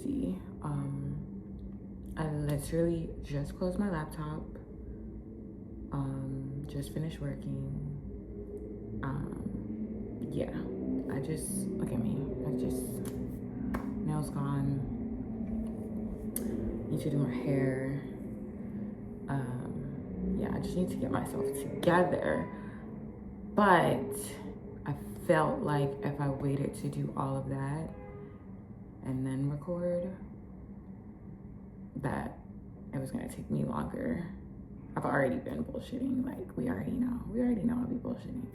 crazy. I literally just closed my laptop, just finished working. Yeah, look at me. Nails gone. Need to do my hair. Yeah, I just need to get myself together. But I felt like if I waited to do all of that and then record, that it was gonna take me longer. I've already been bullshitting, like we already know I'll be bullshitting.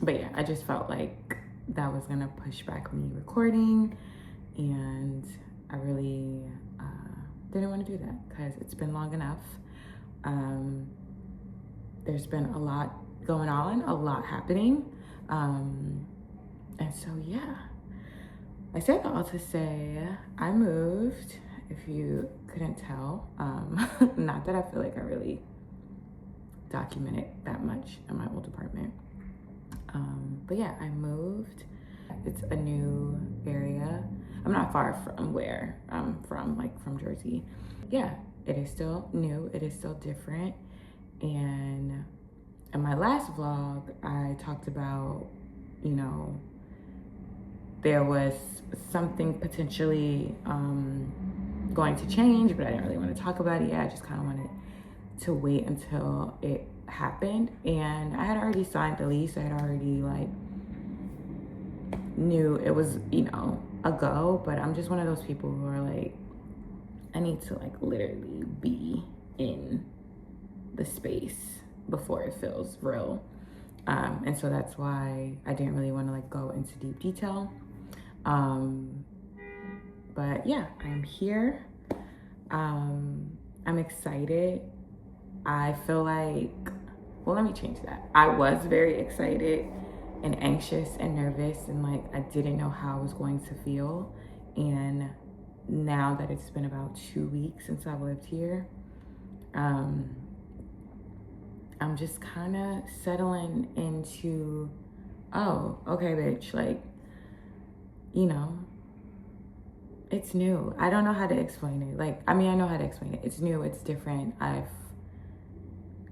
But yeah, I just felt like that was gonna push back me recording, and I really didn't want to do that because it's been long enough. There's been a lot going on, a lot happening, and so yeah, I said that all to say I moved, if you couldn't tell. Not that I feel like I really documented that much in my old apartment. But yeah, I moved. It's a new area. I'm not far from where I'm from, like from Jersey. Yeah, it is still new. It is still different. And in my last vlog, I talked about, you know, there was something potentially going to change, but I didn't really want to talk about it yet. I just kind of wanted to wait until it happened. And I had already signed the lease. I had already like knew it was, you know, a go, but I'm just one of those people who are like, I need to like literally be in the space before it feels real. And so that's why I didn't really want to like go into deep detail. But yeah, I'm here. I'm excited. I feel like, well, let me change that. I was very excited and anxious and nervous, and like I didn't know how I was going to feel. And now that it's been about 2 weeks since I've lived here, I'm just kind of settling into, oh, okay, bitch, like, you know, it's new. I don't know how to explain it. Like, I mean, I know how to explain it. It's new, it's different. I've,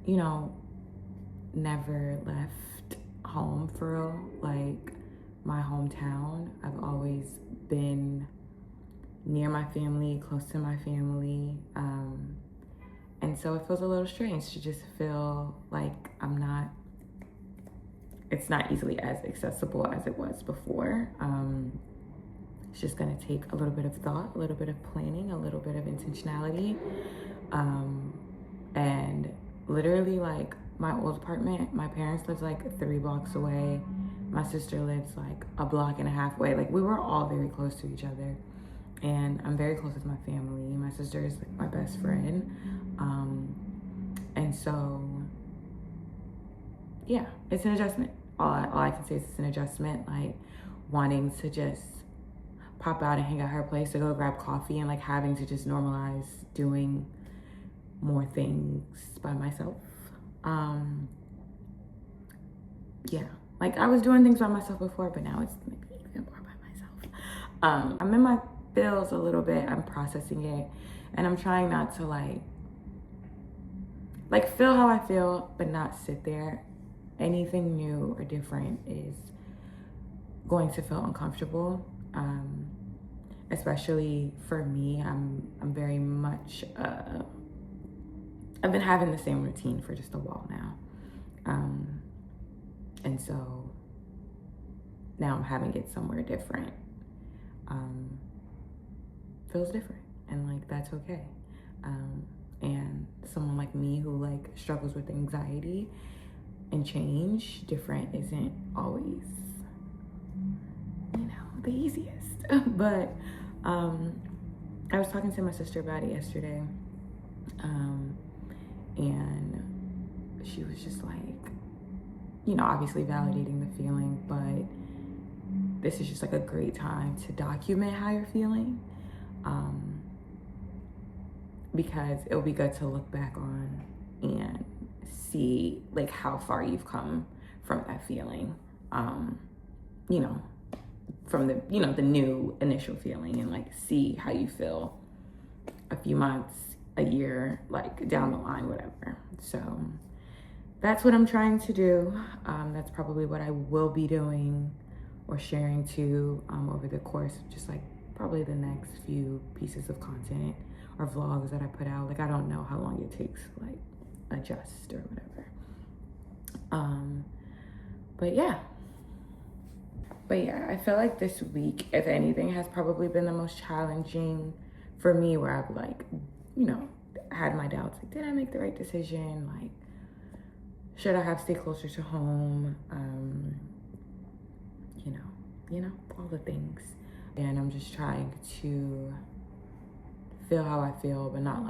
you know, never left home for real, like my hometown. I've always been near my family, close to my family. And so it feels a little strange to just feel like it's not easily as accessible as it was before. It's just gonna take a little bit of thought, a little bit of planning, a little bit of intentionality. And literally like my old apartment, my parents lived like 3 blocks away. My sister lives like a block and a half away. Like we were all very close to each other. And I'm very close with my family. My sister is like my best friend. And so, yeah, it's an adjustment. All I can say is it's an adjustment, like wanting to just pop out and hang out at her place to go grab coffee, and like having to just normalize doing more things by myself. Yeah, like I was doing things by myself before, but now it's maybe even more by myself. I'm in my feels a little bit. I'm processing it, and I'm trying not to like feel how I feel, but not sit there. Anything new or different is going to feel uncomfortable. Especially for me, I'm very much, I've been having the same routine for just a while now. And so now I'm having it somewhere different. Feels different, and like that's okay. And someone like me who like struggles with anxiety and change, different isn't always, you know, the easiest. But I was talking to my sister about it yesterday, and she was just like, you know, obviously validating the feeling, but this is just like a great time to document how you're feeling, because it'll be good to look back on and see like how far you've come from that feeling. You know, from the, you know, the new initial feeling, and like see how you feel a few months, a year, like down the line, whatever. So that's what I'm trying to do. That's probably what I will be doing or sharing too over the course of just like probably the next few pieces of content or vlogs that I put out. Like, I don't know how long it takes to like adjust or whatever. But yeah, I feel like this week, if anything, has probably been the most challenging for me, where I've like, you know, had my doubts. Like, did I make the right decision? Like, should I have stayed closer to home? You know, all the things. And I'm just trying to feel how I feel, but not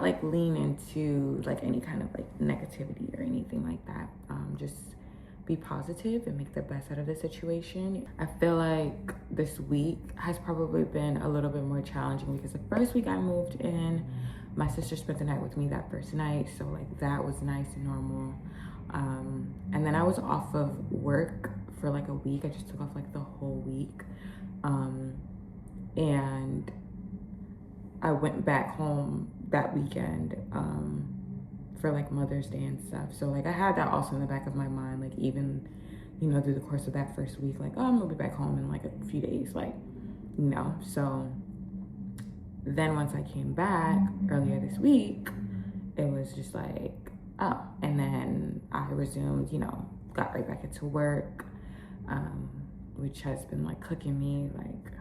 like lean into like any kind of like negativity or anything like that. Just be positive and make the best out of the situation. I feel like this week has probably been a little bit more challenging because the first week I moved in, my sister spent the night with me that first night, so like that was nice and normal. And then I was off of work for like a week. I just took off like the whole week. And I went back home that weekend for like Mother's Day and stuff. So like I had that also in the back of my mind, like even, you know, through the course of that first week, like, oh, I'm gonna be back home in like a few days, like, you know. So then once I came back earlier this week, it was just like, oh, and then I resumed, you know, got right back into work, which has been like cooking me, like,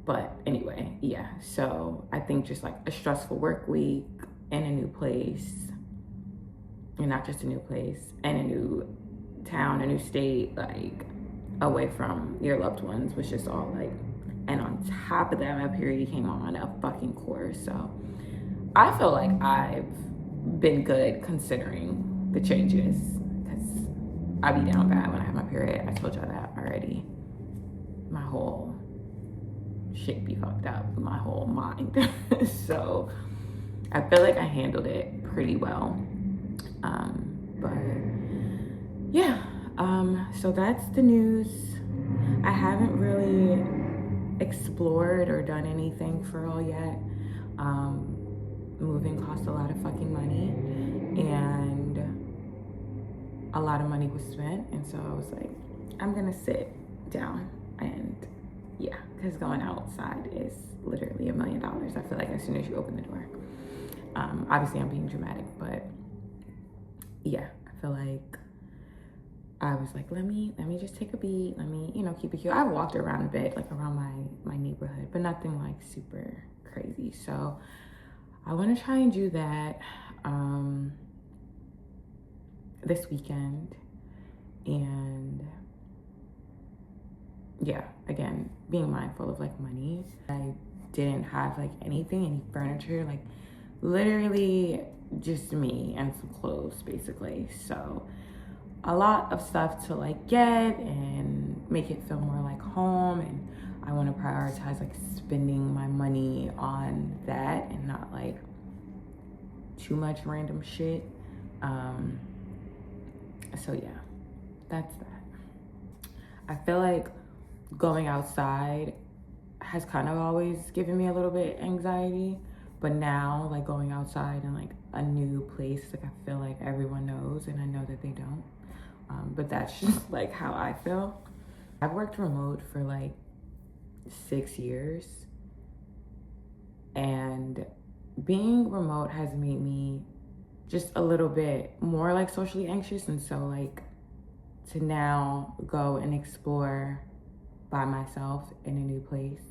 but anyway, yeah. So I think just like a stressful work week in a new place, and not just a new place, and a new town, a new state, like away from your loved ones, was just all like, and on top of that, my period came on a fucking course. So I feel like I've been good considering the changes, because I be down bad when I have my period. I told y'all that already. My whole shit be fucked up, my whole mind. So I feel like I handled it pretty well. But yeah, so that's the news. I haven't really explored or done anything for all yet. Moving costs a lot of fucking money, and a lot of money was spent, and so I was like, I'm gonna sit down and yeah, because going outside is literally $1 million. I feel like as soon as you open the door. Obviously I'm being dramatic, but yeah, I feel like I was like, let me just take a beat, let me, you know, keep it cute. I've walked around a bit, like around my neighborhood, but nothing like super crazy. So I want to try and do that this weekend. And yeah, again, being mindful of like money. I didn't have like anything, any furniture, like literally just me and some clothes basically. So a lot of stuff to like get and make it feel more like home, and I want to prioritize like spending my money on that and not like too much random shit. So yeah, that's that. I feel like going outside has kind of always given me a little bit anxiety, but now like going outside in like a new place, like I feel like everyone knows and I know that they don't. But that's just like how I feel. I've worked remote for like 6 years, and being remote has made me just a little bit more like socially anxious. And so like to now go and explore by myself in a new place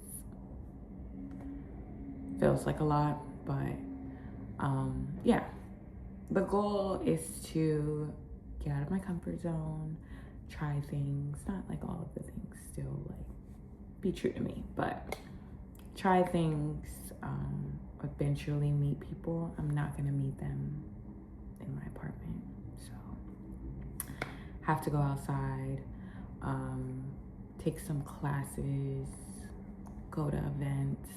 feels like a lot. But yeah, the goal is to get out of my comfort zone, try things, not like all of the things, still like be true to me, but try things, eventually meet people. I'm not gonna meet them in my apartment, so have to go outside, take some classes, go to events.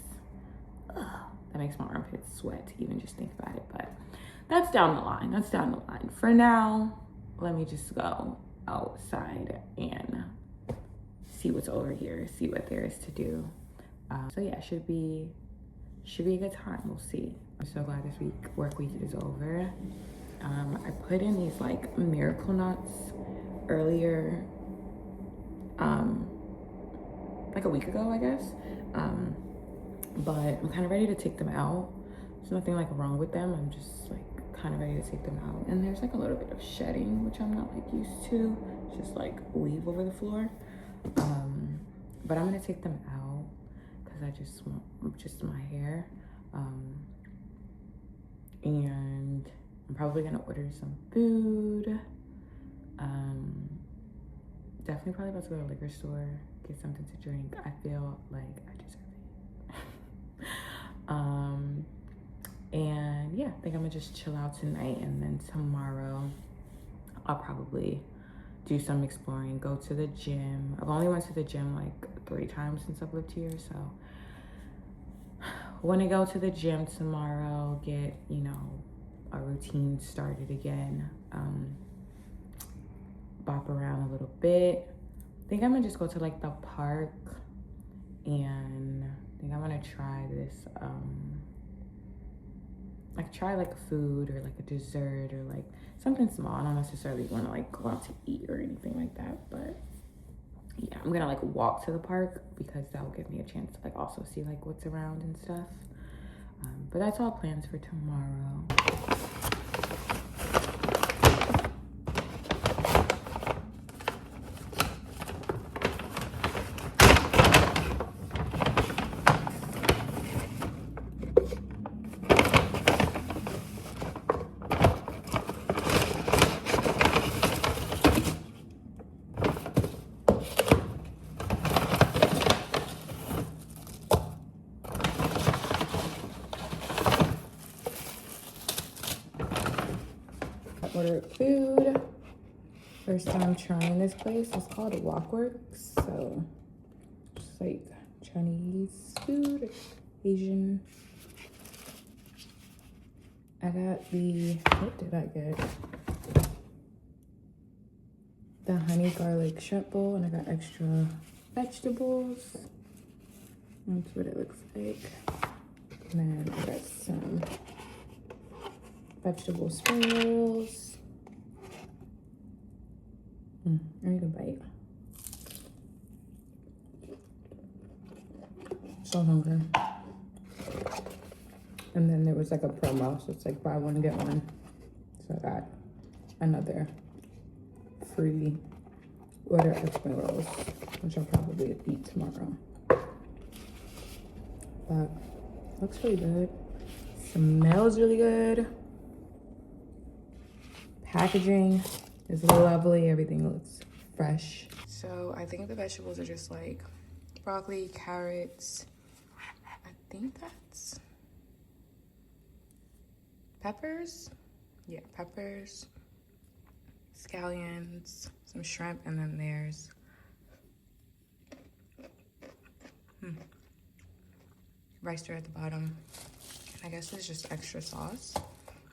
Ugh, that makes my armpits sweat to even just think about it, but that's down the line. For now, let me just go outside and see what's over here, see what there is to do. So yeah, should be a good time. We'll see. I'm so glad this work week is over. I put in these like miracle nuts earlier, like a week ago, I guess. But I'm kind of ready to take them out. There's nothing like wrong with them. I'm just like kind of ready to take them out. And there's like a little bit of shedding, which I'm not like used to. It's just like weave over the floor. But I'm gonna take them out because I just want just my hair. And I'm probably gonna order some food. Definitely probably about to go to the liquor store, get something to drink. I feel like I deserve it. And yeah, I think I'm gonna just chill out tonight, and then tomorrow I'll probably do some exploring, go to the gym. I've only went to the gym like 3 times since I've lived here, so want to go to the gym tomorrow, get, you know, a routine started again. Bop around a little bit. I think I'm gonna just go to like the park, and I think I'm gonna try this, like try like a food or like a dessert or like something small. I don't necessarily want to like go out to eat or anything like that, but yeah, I'm gonna like walk to the park because that will give me a chance to like also see like what's around and stuff. But that's all plans for tomorrow. Ordered food. First time trying this place. It's called Walkworks. So just like Chinese food, Asian. I got the, what did I get? The honey garlic shrimp bowl, and I got extra vegetables. That's what it looks like. And then I got some vegetable spring rolls. I need a bite. So hungry. And then there was like a promo, so it's like buy one, get one. So I got another free order of spring rolls, which I'll probably eat tomorrow. But looks really good. Smells really good. Packaging is lovely. Everything looks fresh. So I think the vegetables are just like broccoli, carrots. I think that's peppers. Yeah, peppers, scallions, some shrimp, and then there's rice there at the bottom. I guess it's just extra sauce.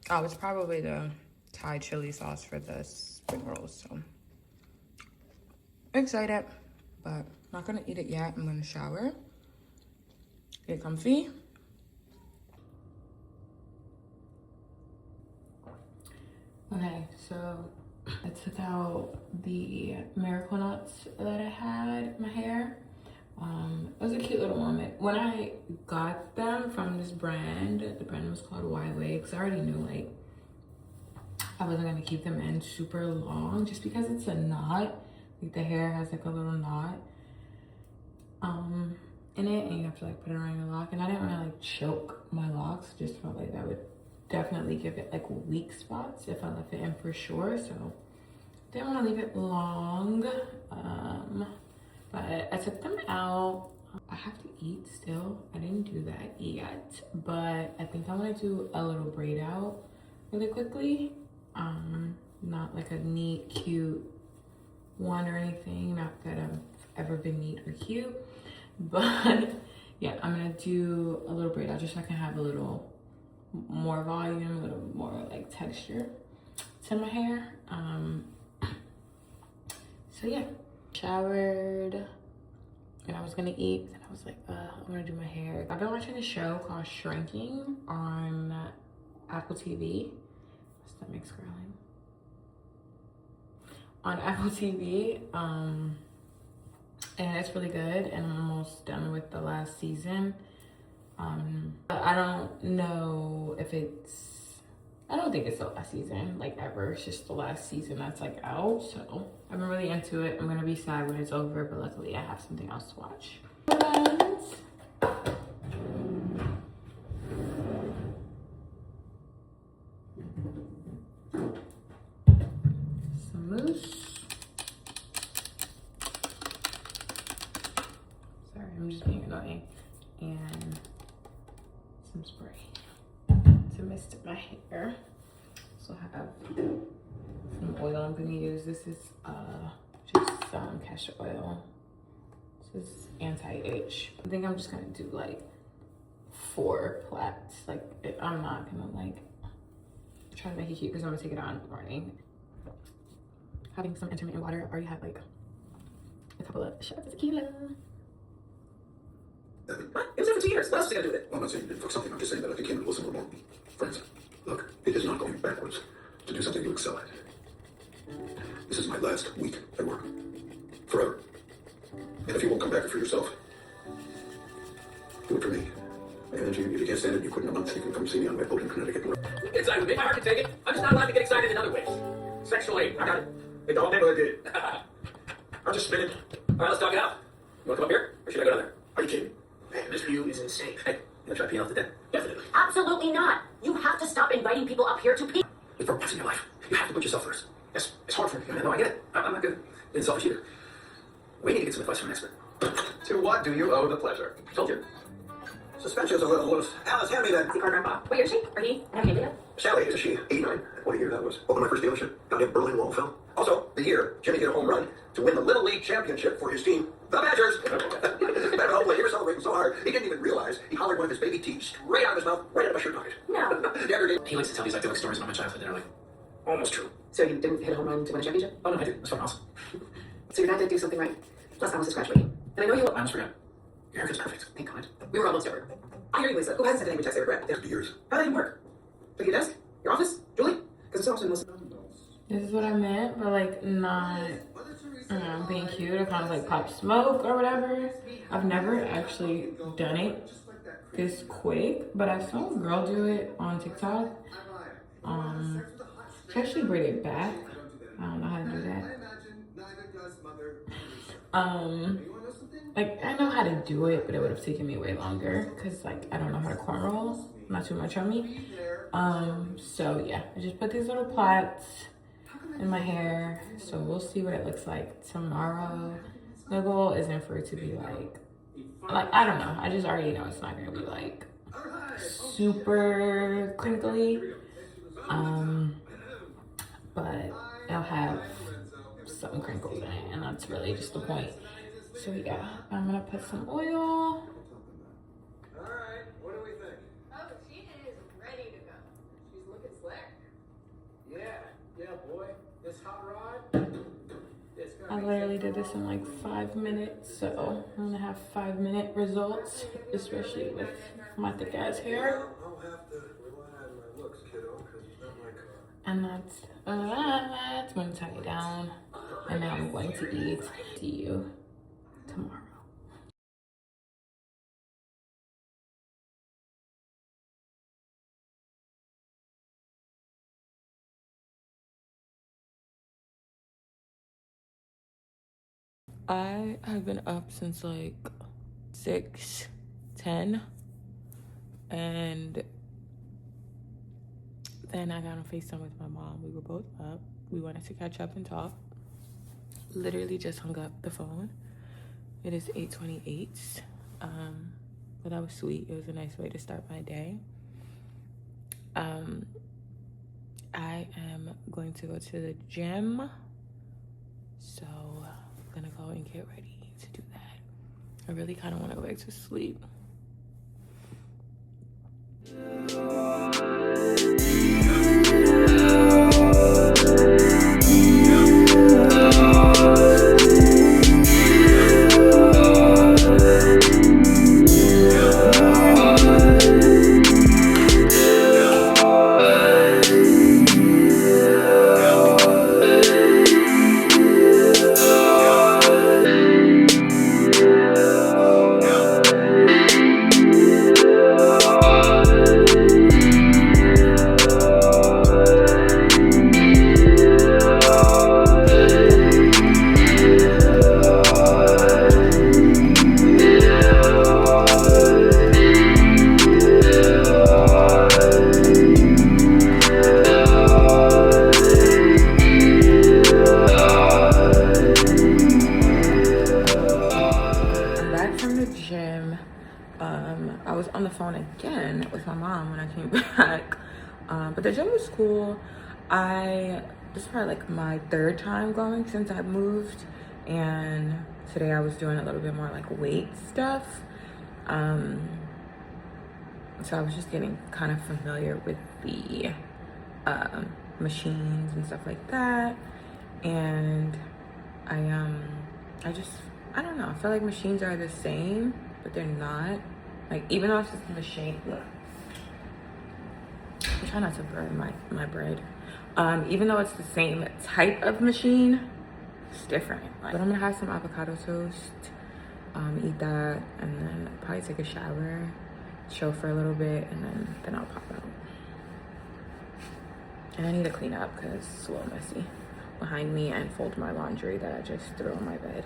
Oh, it's probably the Thai chili sauce for the spring rolls. So excited, but not gonna eat it yet. I'm gonna shower, get comfy. Okay, so I took out the miracle nuts that I had in my hair. It was a cute little moment. When I got them from this brand, the brand was called Y-Way, because I already knew like I wasn't gonna keep them in super long just because it's a knot. Like the hair has like a little knot in it, and you have to like put it around your lock. And I didn't want to like choke my locks. Just felt like that would definitely give it like weak spots if I left it in for sure. So didn't want to leave it long. But I took them out. I have to eat still. I didn't do that yet, but I think I want to do a little braid out really quickly. Not like a neat, cute one or anything. Not that I've ever been neat or cute, but yeah, I'm gonna do a little braid out just so I can have a little more volume, a little more like texture to my hair. So yeah, showered and I was gonna eat and I was like, I'm gonna do my hair. I've been watching a show called Shrinking on Apple TV. My stomach's growling. On Apple TV, and it's really good, and I'm almost done with the last season. But I don't know if I don't think it's the last season, like ever. It's just the last season that's like out. So I've been really into it. I'm gonna be sad when it's over, but luckily I have something else to watch. Some mousse. Sorry, I'm just being annoying. And some spray to mist my hair. So I have some oil I'm gonna use. This is just castor oil. This is anti-itch. I think I'm just gonna do like 4 plaits. Like I'm not gonna like try to make it cute because I'm gonna take it on in the morning. Having some intermittent water. I already had like a couple of shots of tequila. What? It was there for 2 years. What else was I gonna do with it? Well, I'm not saying you did fuck something. I'm just saying that I think Kim will listen for more. Friends, look, it is not going backwards to do something you excel at. This is my last week at work. Forever. And if you won't come back for yourself, do it for me. And if you can't stand it, you quit in a month. You can come see me on my boat in Connecticut. Get excited with me. My heart can take it. I'm just not allowed to get excited in other ways. Sexually. I got it. Hey, the whole neighborhood did it. I'm just spinning. All right, let's talk it out. You want to come up here? Or should I go down there? Are you kidding? Man, this view is insane. Hey, you gonna try peeing off the deck? Definitely. Absolutely not. You have to stop inviting people up here to pee. It's for once in your life. You have to put yourself first. Yes, it's hard for me. No, I get it. I'm not good. Being selfish either. We need to get some advice from an expert. To what do you owe the pleasure? I told you. Suspension's a little loose. Alice, hand me that. Our grandpa. Wait, is she? Or he? I have no idea. Sally, is she? 89. What a year that was. Opened my first dealership. Goddamn Berlin Wall fell. Also, the year Jimmy hit a home run to win the Little League Championship for his team, the Badgers. Back at home plate, he was celebrating so hard, he didn't even realize he hollered one of his baby teeth straight out of his mouth, right out of my shirt pocket. No. Dagger gave. He likes to tell these idyllic stories about my childhood that are like almost true. So you didn't hit a home run to win a championship? Oh no, I did. That's fucking awesome. So your dad did do something right. Last time was his graduating. And I know you... I almost forgot. Your haircut's perfect. Thank God. We were almost over. I hear you, Lisa. Who hasn't sent any text they regret? It took years. How did that even work? Like your desk? Your office? Julie? Because it's often most... This is what I meant, but like not, being cute or kind of like pop smoke or whatever. I've never actually done it this quick, but I saw a girl do it on TikTok. She actually braided it back. I don't know how to do that. Like I know how to do it, but it would have taken me way longer because like I don't know how to cornrow. Not too much on me. So yeah, I just put these little plaits in my hair, so we'll see what it looks like tomorrow. The goal isn't for it to be like I don't know, I just already know it's not gonna be like super crinkly, but it'll have some crinkles in it, and that's really just the point. So yeah, I'm gonna put some oil. All right, what do we think? Oh, she is ready to go. She's looking slick. Yeah, boy. This hot rod. I literally did this in like 5 minutes, so I'm gonna have 5-minute results, especially with my thick ass hair. I'll have to rely on my looks, kiddo, because it's not my car. And that's going to tie it down. And now I'm going to eat. See you tomorrow. I have been up since like 6:10, and then I got on FaceTime with my mom. We were both up. We wanted to catch up and talk. Literally just hung up the phone. It is 8:28. But that was sweet. It was a nice way to start my day. I am going to go to the gym, so I'm gonna go and get ready to do that. I really kind of want to go back to sleep. gym with my mom when I came back. But the gym was cool. This is probably like my third time going since I moved, and today I was doing a little bit more like weight stuff. So I was just getting kind of familiar with the machines and stuff like that. And I don't know, I feel like machines are the same, but they're not. Like, even though it's just a machine, look, I try not to burn my bread. Even though it's the same type of machine, it's different. But I'm gonna have some avocado toast, eat that, and then probably take a shower, chill for a little bit, and then I'll pop out. And I need to clean up because it's a little messy behind me, and fold my laundry that I just threw on my bed.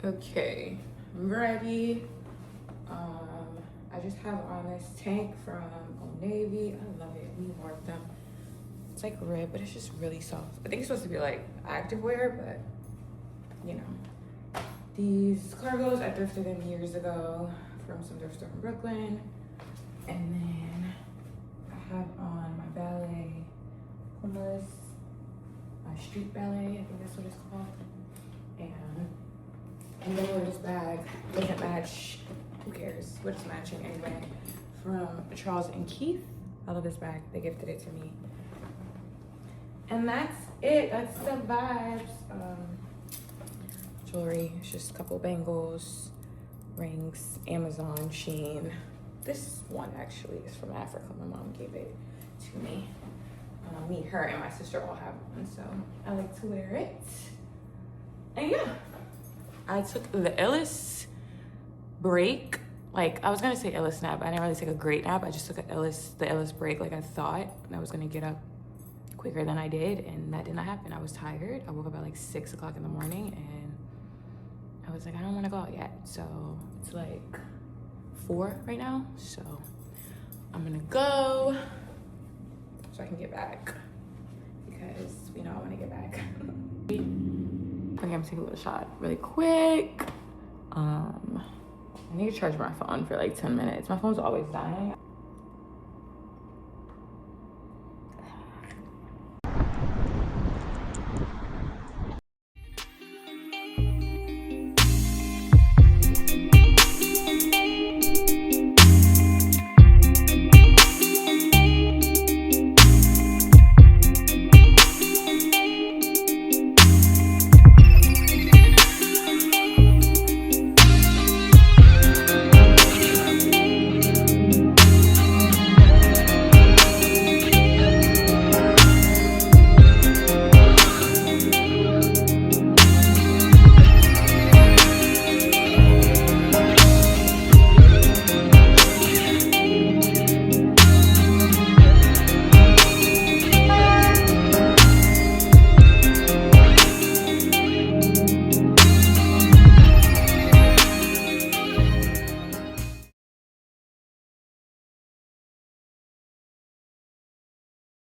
Okay, I'm ready. I just have on this tank from Old Navy. I love it. We wore them. It's like red, but it's just really soft. I think it's supposed to be like activewear, but you know. These cargos, I thrifted them years ago from some thrift store in Brooklyn. And then I have on my ballet Pumas, my street ballet, I think that's what it's called. And then with this bag, doesn't match, who cares, but it's matching anyway, from Charles and Keith. I love this bag, they gifted it to me. And that's it, that's the vibes. Jewelry, it's just a couple bangles, rings, Amazon, Shein. This one actually is from Africa, my mom gave it to me. Me, her, and my sister all have one, so I like to wear it. And yeah. I took the illest break. Like, I was gonna say illest nap. I didn't really take a great nap. I just took the illest break like I thought. And I was gonna get up quicker than I did, and that did not happen. I was tired. I woke up at like 6 o'clock in the morning, and I was like, I don't wanna go out yet. So it's like 4 right now. So I'm gonna go so I can get back, because we know I wanna get back. Okay, I'm taking a little shot really quick. I need to charge my phone for like 10 minutes. My phone's always dying.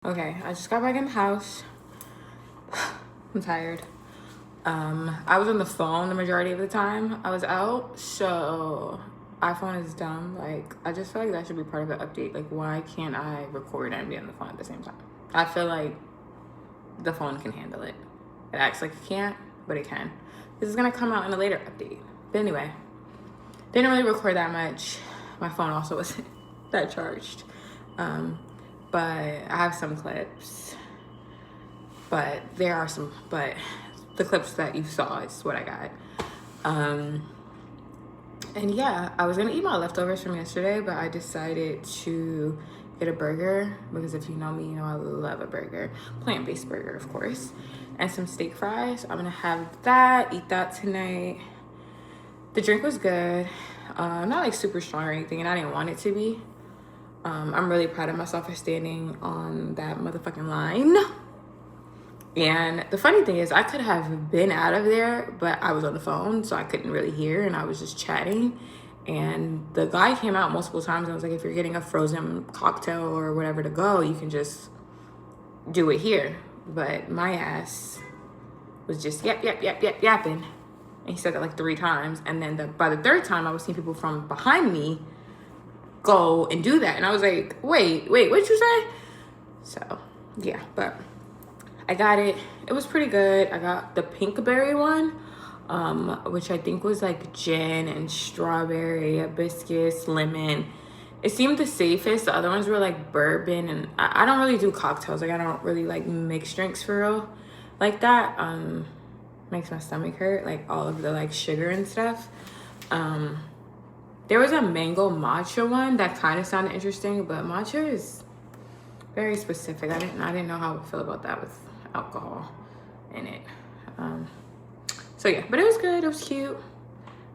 Okay, I just got back in the house. I'm tired. I was on the phone the majority of the time I was out, so iPhone is dumb. Like, I just feel like that should be part of the update. Like, why can't I record and be on the phone at the same time? I feel like the phone can handle it. It acts like it can't, but it can. This is gonna come out in a later update. But anyway, didn't really record that much. My phone also wasn't that charged. But I have some clips. But the clips that you saw is what I got. And yeah, I was gonna eat my leftovers from yesterday, but I decided to get a burger because if you know me, you know I love a burger. Plant-based burger, of course. And some steak fries. I'm gonna have that, eat that tonight. The drink was good. Not like super strong or anything, and I didn't want it to be. I'm really proud of myself for standing on that motherfucking line. And the funny thing is, I could have been out of there, but I was on the phone, so I couldn't really hear, and I was just chatting. And the guy came out multiple times, and I was like, if you're getting a frozen cocktail or whatever to go, you can just do it here. But my ass was just yapping. And he said that like 3 times. And then by the 3rd time, I was seeing people from behind me go and do that. And I was like, wait, what'd you say? So, yeah, but I got it. It was pretty good. I got the pinkberry one, which I think was like gin and strawberry, hibiscus, lemon. It seemed the safest. The other ones were like bourbon, and I don't really do cocktails. Like, I don't really like mixed drinks for real like that. Makes my stomach hurt, like all of the like sugar and stuff. There was a mango matcha one that kind of sounded interesting, but matcha is very specific. I didn't know how I feel about that with alcohol in it. So yeah, but it was good. It was cute.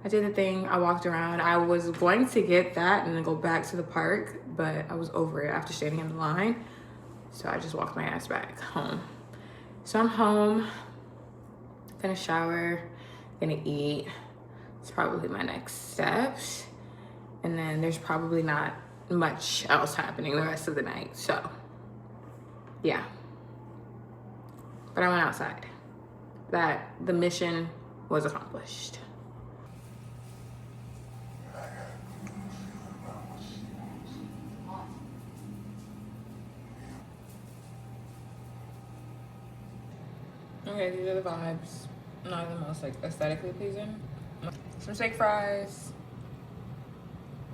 I did the thing. I walked around. I was going to get that and then go back to the park, but I was over it after standing in the line. So I just walked my ass back home. So I'm home, gonna shower, gonna eat. It's probably my next steps. And then there's probably not much else happening the rest of the night. So yeah. But I went outside. The mission was accomplished. Okay, these are the vibes. Not the most like aesthetically pleasing. Some steak fries.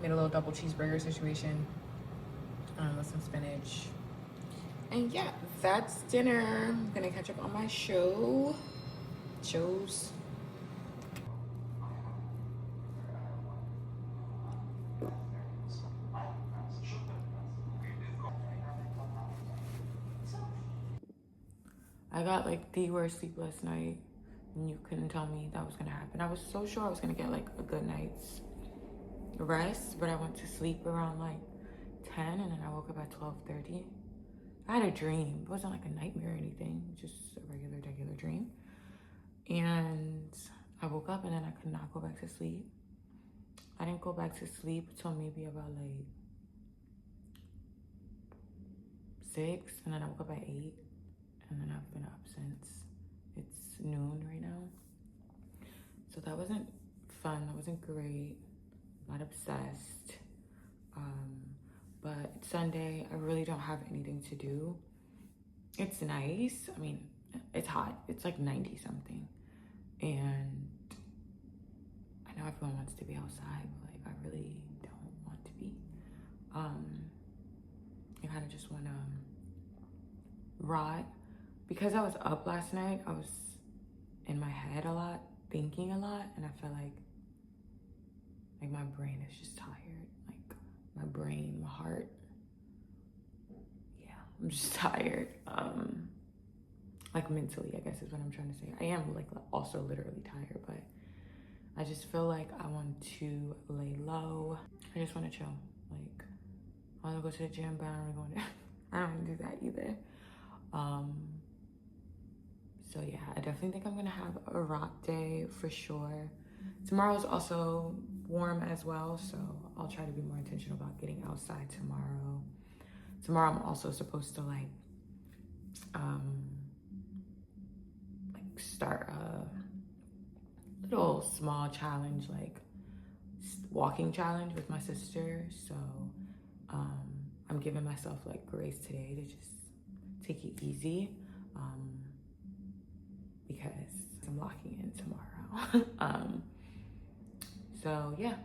Made a little double cheeseburger situation with some spinach. And yeah, that's dinner. I'm gonna catch up on my shows. I got like the worst sleep last night, and you couldn't tell me that was gonna happen. I was so sure I was gonna get like a good night's rest, but I went to sleep around like 10, and then I woke up at 12:30. I had a dream. It wasn't like a nightmare or anything, just a regular dream. And I woke up and then I could not go back to sleep. I didn't go back to sleep till maybe about like 6, and then I woke up at 8, and then I've been up since. It's noon right now. So that wasn't fun. That wasn't great. Not obsessed. But it's Sunday. I really don't have anything to do. It's nice. I mean, it's hot. It's like 90 something. And I know everyone wants to be outside, but like I really don't want to be. I kind of just want to rot. Because I was up last night, I was in my head a lot, thinking a lot, and I feel like my brain is just tired. Like my brain, my heart. Yeah, I'm just tired. Like mentally, I guess is what I'm trying to say. I am like also literally tired, but I just feel like I want to lay low. I just want to chill. Like I want to go to the gym, but I don't really want to. I don't want to do that either. So yeah, I definitely think I'm gonna have a rock day for sure. Tomorrow's also warm as well, so I'll try to be more intentional about getting outside tomorrow. Tomorrow I'm also supposed to like start a little small challenge, like walking challenge with my sister. So I'm giving myself like grace today to just take it easy because I'm locking in tomorrow. So yeah,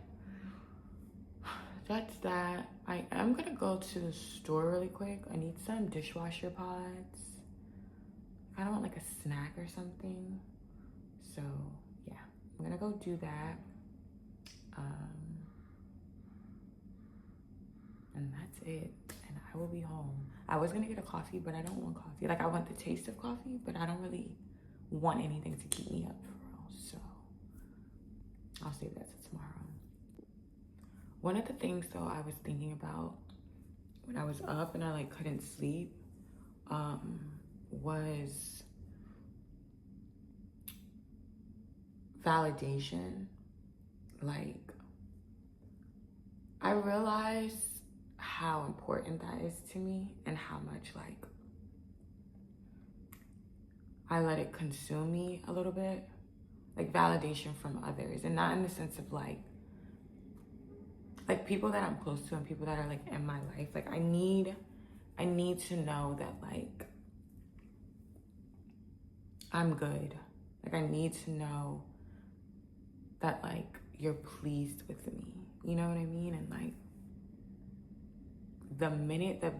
that's that. I am gonna go to the store really quick. I need some dishwasher pods. I don't want like a snack or something. So yeah, I'm gonna go do that. And that's it. And I will be home. I was gonna get a coffee, but I don't want coffee. Like I want the taste of coffee, but I don't really want anything to keep me up for real. So I'll save that till tomorrow. One of the things though I was thinking about when I was up and I like couldn't sleep was validation. Like I realized how important that is to me and how much like I let it consume me a little bit. Like validation from others, and not in the sense of like people that I'm close to and people that are like in my life. Like I need to know that like I'm good. Like I need to know that like you're pleased with me. You know what I mean? And like the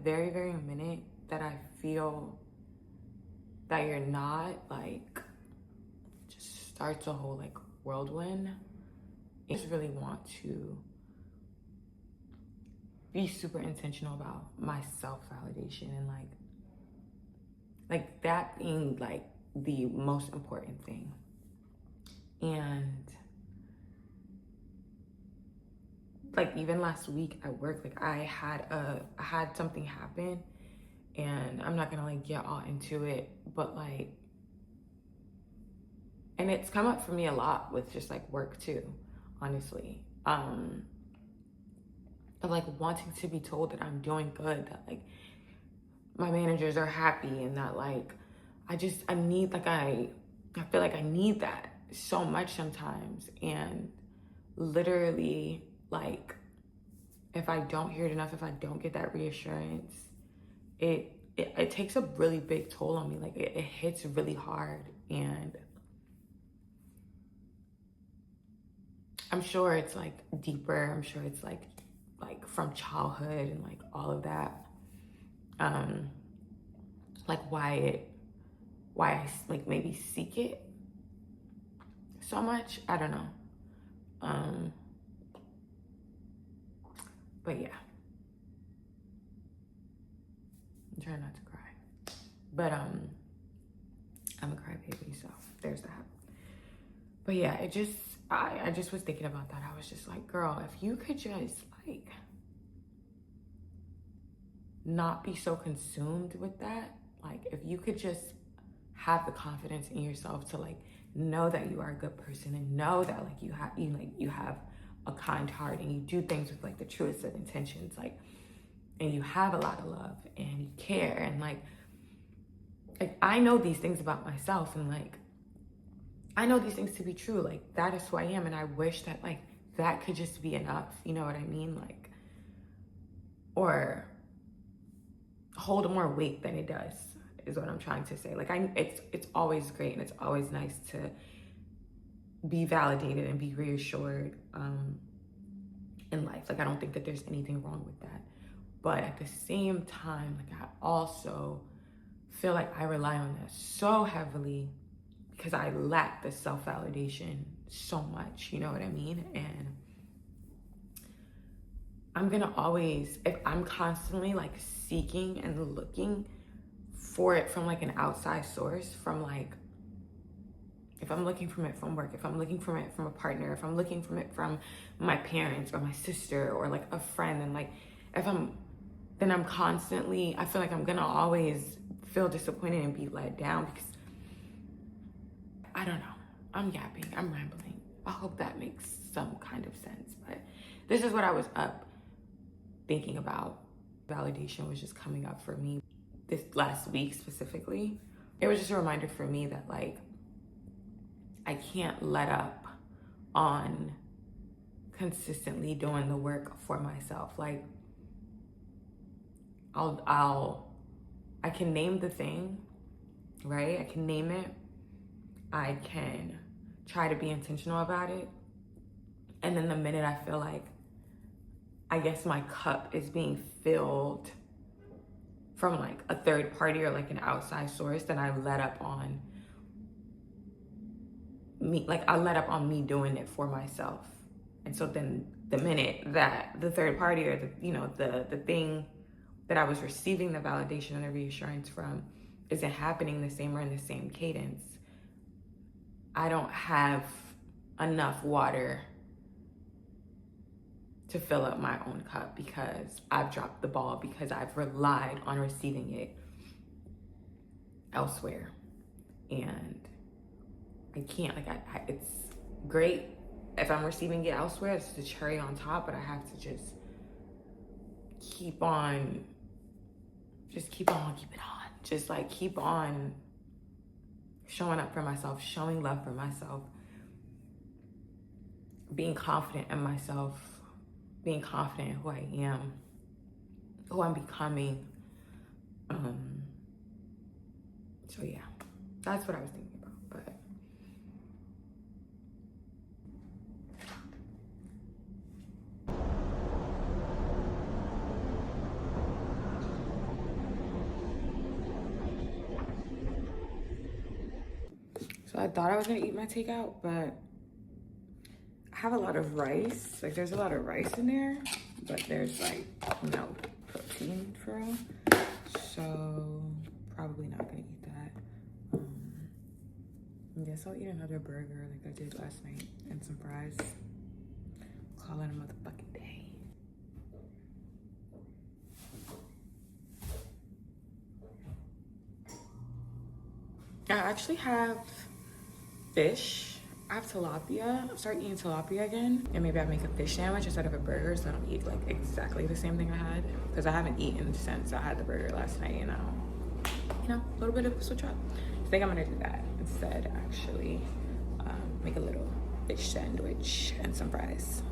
very, very minute that I feel that you're not, like just starts a whole like whirlwind. I just really want to be super intentional about my self-validation and like that being like the most important thing. And like even last week at work, like I had something happen, and I'm not gonna like get all into it, but like, and it's come up for me a lot with just like work too, honestly. Of like wanting to be told that I'm doing good, that like my managers are happy, and that like I need like I feel like I need that so much sometimes. And literally like if I don't hear it enough, if I don't get that reassurance, it takes a really big toll on me. Like it hits really hard. And I'm sure it's like deeper. I'm sure it's like from childhood and like all of that. Like why I like maybe seek it so much. I don't know. But yeah, I'm trying not to cry, but I'm a crybaby, so there's that. But yeah, I just was thinking about that. I was just like, girl, if you could just like not be so consumed with that, like if you could just have the confidence in yourself to like know that you are a good person, and know that like you have a kind heart, and you do things with like the truest of intentions, like, and you have a lot of love, and you care, and like I know these things about myself, and like I know these things to be true. Like that is who I am, and I wish that like that could just be enough. You know what I mean? Like, or hold more weight than it does is what I'm trying to say. Like it's always great, and it's always nice to be validated and be reassured in life. Like I don't think that there's anything wrong with that. But at the same time, like I also feel like I rely on that so heavily because I lack the self-validation so much, you know what I mean? And I'm gonna always, if I'm constantly like seeking and looking for it from like an outside source, from like, if I'm looking from it from work, if I'm looking from it from a partner, if I'm looking from it from my parents or my sister or like a friend, and like then I'm constantly, I feel like I'm gonna always feel disappointed and be let down because I don't know, I'm yapping, I'm rambling. I hope that makes some kind of sense, but this is what I was up thinking about. Validation was just coming up for me this last week specifically. It was just a reminder for me that like I can't let up on consistently doing the work for myself. Like, I can name the thing, right? I can name it. I can try to be intentional about it. And then the minute I feel like, I guess my cup is being filled from like a third party or like an outside source, then I let up on me. Like, I let up on me doing it for myself. And so then the minute that the third party or the thing that I was receiving the validation and the reassurance from isn't happening the same or in the same cadence, I don't have enough water to fill up my own cup because I've dropped the ball, because I've relied on receiving it elsewhere. And I can't, like, it's great if I'm receiving it elsewhere, it's the cherry on top, but I have to just keep on keeping on. Just like keep on showing up for myself, showing love for myself, being confident in myself, being confident in who I am, who I'm becoming. So yeah, that's what I was thinking about. But so I thought I was gonna eat my takeout, but I have a lot of rice. Like, there's a lot of rice in there, but there's like no protein for real. So probably not gonna eat that. I guess I'll eat another burger like I did last night and some fries. Call it a motherfucking day. I actually have fish. I have tilapia. I'm starting eating tilapia again. And maybe I make a fish sandwich instead of a burger so I don't eat like exactly the same thing I had. Because I haven't eaten since I had the burger last night, you know, a little bit of a switch up. I think I'm gonna do that instead, actually. Make a little fish sandwich and some fries.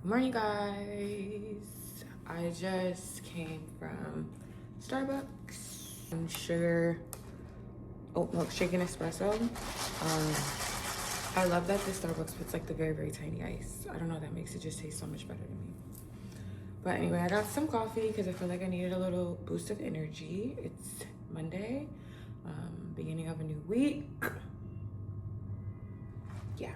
Morning, guys. I just came from Starbucks. Sugar oat milk shaken espresso. I love that this Starbucks puts like the very, very tiny ice. I don't know, that makes it just taste so much better to me. But anyway, I got some coffee because I feel like I needed a little boost of energy. It's Monday, beginning of a new week. Yeah.